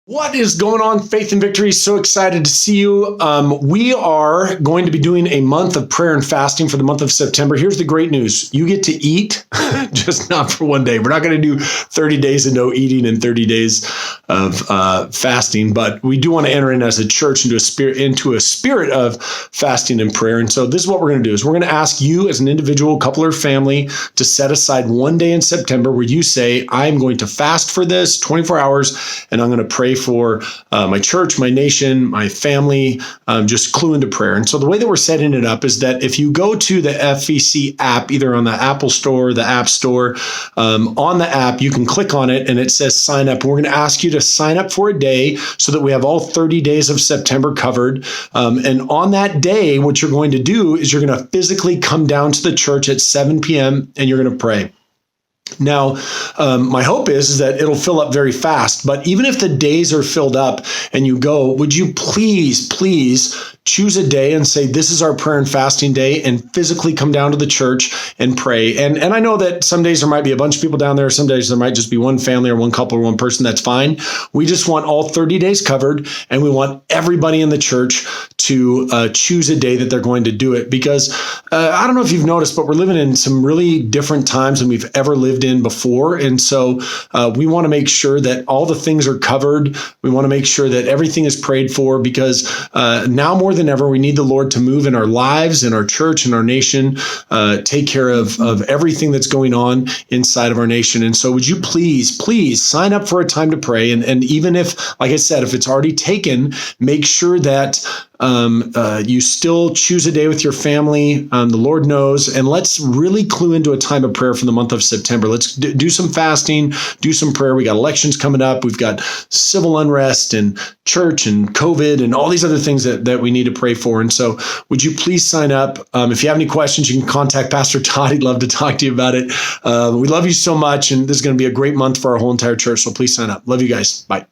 What is going on, Faith and Victory? So excited to see you. We are going to be doing a month of prayer and fasting for the month of September. Here's the great news. You get to eat, just not for one day. We're not going to do 30 days of no eating and 30 days of fasting, but we do want to enter in as a church into a spirit of fasting and prayer. And so this is what we're going to do is we're going to ask you as an individual, couple, or family to set aside one day in September where you say, I'm going to fast for this 24 hours, and I'm going to pray for my church, my nation, my family, just clue into prayer. And so the way that we're setting it up is that if you go to the FVC app, either on the Apple Store, the App Store, on the app, you can click on it and it says sign up. We're going to ask you to sign up for a day so that we have all 30 days of September covered. And on that day, what you're going to do is you're going to physically come down to the church at 7 p.m. and you're going to pray. Now, my hope is that it'll fill up very fast, but even if the days are filled up and you go, would you please choose a day and say, this is our prayer and fasting day, and physically come down to the church and pray. And I know that some days there might be a bunch of people down there. Some days there might just be one family or one couple or one person. That's fine. We just want all 30 days covered, and we want everybody in the church to choose a day that they're going to do it. Because I don't know if you've noticed, but we're living in some really different times than we've ever lived in before. And so we want to make sure that all the things are covered. We want to make sure that everything is prayed for, because now more than ever, we need the Lord to move in our lives, in our church, in our nation, take care of everything that's going on inside of our nation. And so would you please sign up for a time to pray. And even if, like I said, if it's already taken, make sure that you still choose a day with your family. The Lord knows. And let's really clue into a time of prayer for the month of September. Let's do some fasting, do some prayer. We got elections coming up. We've got civil unrest and church and COVID and all these other things that we need to pray for. And so would you please sign up? If you have any questions, you can contact Pastor Todd. He'd love to talk to you about it. We love you so much. And this is going to be a great month for our whole entire church. So please sign up. Love you guys. Bye.